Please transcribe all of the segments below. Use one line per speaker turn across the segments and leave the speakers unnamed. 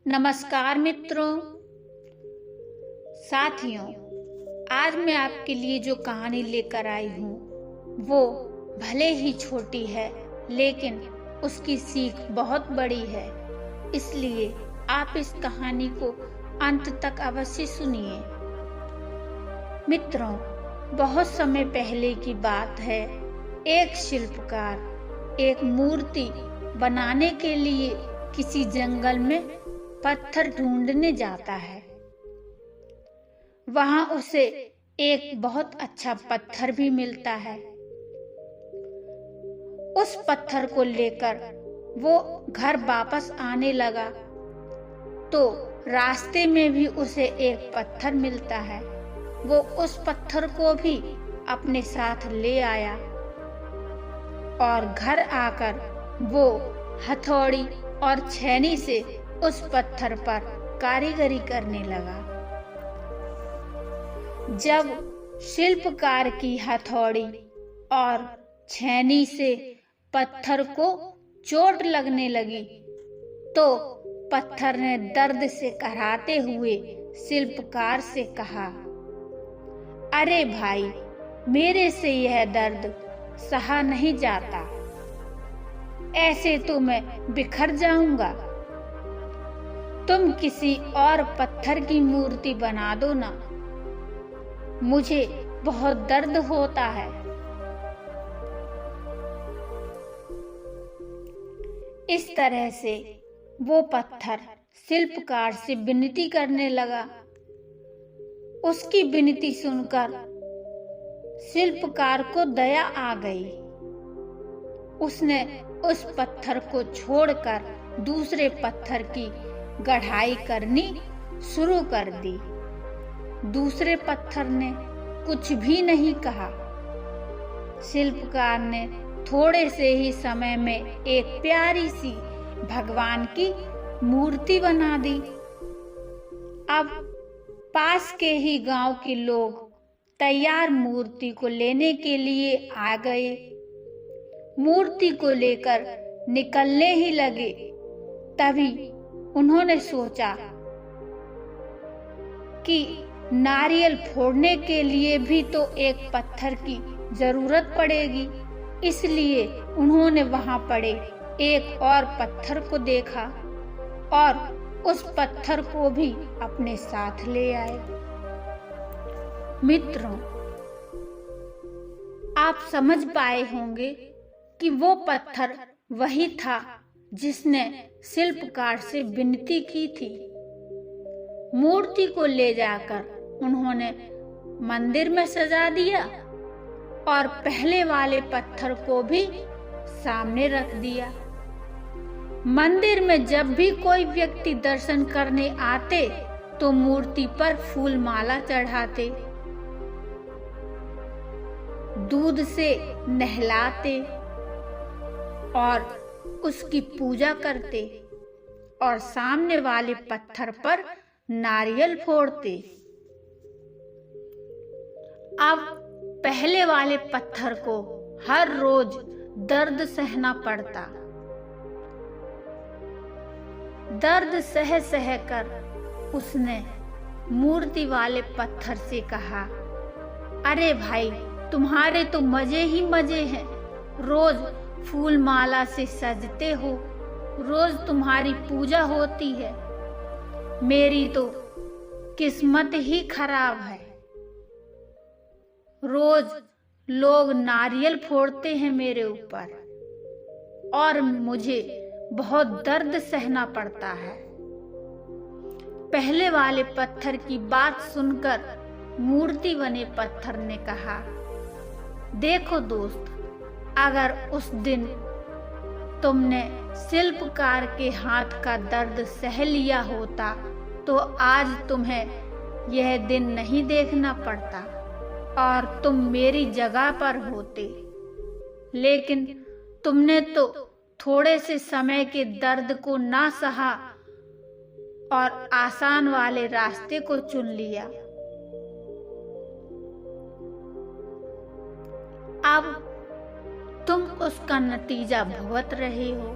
नमस्कार मित्रों, साथियों। आज मैं आपके लिए जो कहानी लेकर आई हूँ वो भले ही छोटी है, लेकिन उसकी सीख बहुत बड़ी है। इसलिए आप इस कहानी को अंत तक अवश्य सुनिए। मित्रों, बहुत समय पहले की बात है। एक शिल्पकार एक मूर्ति बनाने के लिए किसी जंगल में पत्थर ढूंढने जाता है। वहां उसे एक बहुत अच्छा पत्थर भी मिलता है। उस पत्थर को लेकर वो घर वापस आने लगा तो रास्ते में भी उसे एक पत्थर मिलता है। वो उस पत्थर को भी अपने साथ ले आया और घर आकर वो हथौड़ी और छेनी से उस पत्थर पर कारीगरी करने लगा। जब शिल्पकार की हथौड़ी और छेनी से पत्थर को चोट लगने लगी तो पत्थर ने दर्द से कराहते हुए शिल्पकार से कहा, अरे भाई, मेरे से यह दर्द सहा नहीं जाता। ऐसे तो मैं बिखर जाऊंगा। तुम किसी और पत्थर की मूर्ति बना दो ना, मुझे बहुत दर्द होता है। इस तरह से वो पत्थर शिल्पकार से विनती करने लगा। उसकी विनती सुनकर शिल्पकार को दया आ गई। उसने उस पत्थर को छोड़कर दूसरे पत्थर की गढ़ाई करनी शुरू कर दी। दूसरे पत्थर ने कुछ भी नहीं कहा। शिल्पकार ने थोड़े से ही समय में एक प्यारी सी भगवान की मूर्ति बना दी। अब पास के ही गांव के लोग तैयार मूर्ति को लेने के लिए आ गए। मूर्ति को लेकर निकलने ही लगे, तभी उन्होंने सोचा कि नारियल फोड़ने के लिए भी तो एक पत्थर की जरूरत पड़ेगी। इसलिए उन्होंने वहां पड़े एक और पत्थर को देखा और उस पत्थर को भी अपने साथ ले आए। मित्रों, आप समझ पाए होंगे कि वो पत्थर वही था जिसने शिल्पकार से विनती की थी। मूर्ति को ले जाकर उन्होंने मंदिर में सजा दिया और पहले वाले पत्थर को भी सामने रख दिया। मंदिर में जब भी कोई व्यक्ति दर्शन करने आते तो मूर्ति पर फूल माला चढ़ाते, दूध से नहलाते और उसकी पूजा करते और सामने वाले पत्थर पर नारियल फोड़ते। अब पहले वाले पत्थर को हर रोज दर्द सहना पड़ता। दर्द सह सह कर उसने मूर्ति वाले पत्थर से कहा, अरे भाई, तुम्हारे तो मजे ही मजे हैं। रोज फूल माला से सजते हो, रोज तुम्हारी पूजा होती है। मेरी तो किस्मत ही खराब है। रोज लोग नारियल फोड़ते हैं मेरे ऊपर और मुझे बहुत दर्द सहना पड़ता है। पहले वाले पत्थर की बात सुनकर मूर्ति बने पत्थर ने कहा, देखो दोस्त, अगर उस दिन तुमने शिल्पकार के हाथ का दर्द सह लिया होता तो आज तुम्हें यह दिन नहीं देखना पड़ता और तुम मेरी जगह पर होते। लेकिन तुमने तो थोड़े से समय के दर्द को ना सहा और आसान वाले रास्ते को चुन लिया। अब तुम उसका नतीजा भुगत रहे हो।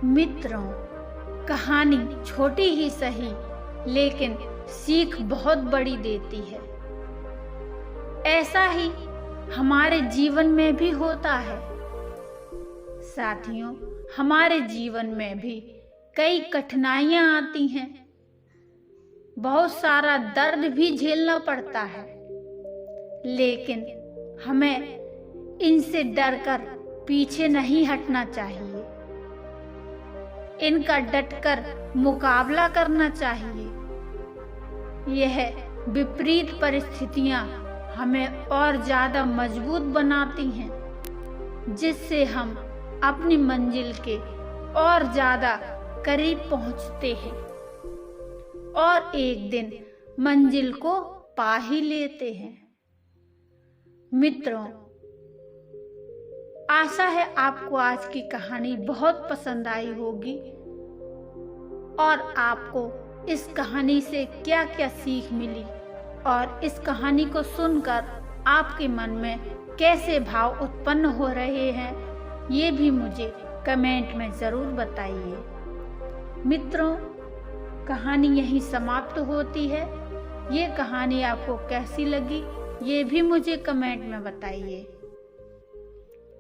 मित्रों, कहानी छोटी ही सही लेकिन सीख बहुत बड़ी देती है। ऐसा ही हमारे जीवन में भी होता है। साथियों, हमारे जीवन में भी कई कठिनाइयां आती हैं, बहुत सारा दर्द भी झेलना पड़ता है, लेकिन हमें इनसे डरकर पीछे नहीं हटना चाहिए। इनका डटकर मुकाबला करना चाहिए। यह विपरीत परिस्थितियां हमें और ज्यादा मजबूत बनाती हैं, जिससे हम अपनी मंजिल के और ज्यादा करीब पहुंचते हैं और एक दिन मंजिल को पा ही लेते हैं। मित्रों, आशा है आपको आज की कहानी बहुत पसंद आई होगी और आपको इस कहानी से क्या क्या सीख मिली और इस कहानी को सुनकर आपके मन में कैसे भाव उत्पन्न हो रहे हैं, ये भी मुझे कमेंट में ज़रूर बताइए। मित्रों, कहानी यहीं समाप्त होती है। ये कहानी आपको कैसी लगी, ये भी मुझे कमेंट में बताइए।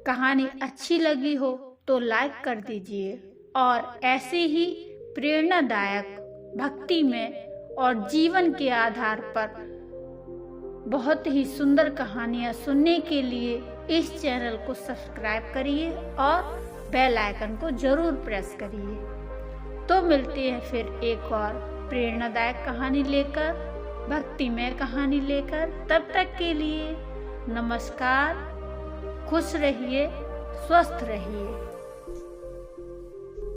कहानी अच्छी लगी हो तो लाइक कर दीजिए और ऐसे ही प्रेरणादायक, भक्ति में और जीवन के आधार पर बहुत ही सुंदर कहानियां सुनने के लिए इस चैनल को सब्सक्राइब करिए और बेल आइकन को जरूर प्रेस करिए। तो मिलते हैं फिर एक और प्रेरणादायक कहानी लेकर, भक्तिमय कहानी लेकर। तब तक के लिए नमस्कार। खुश रहिए, स्वस्थ रहिए।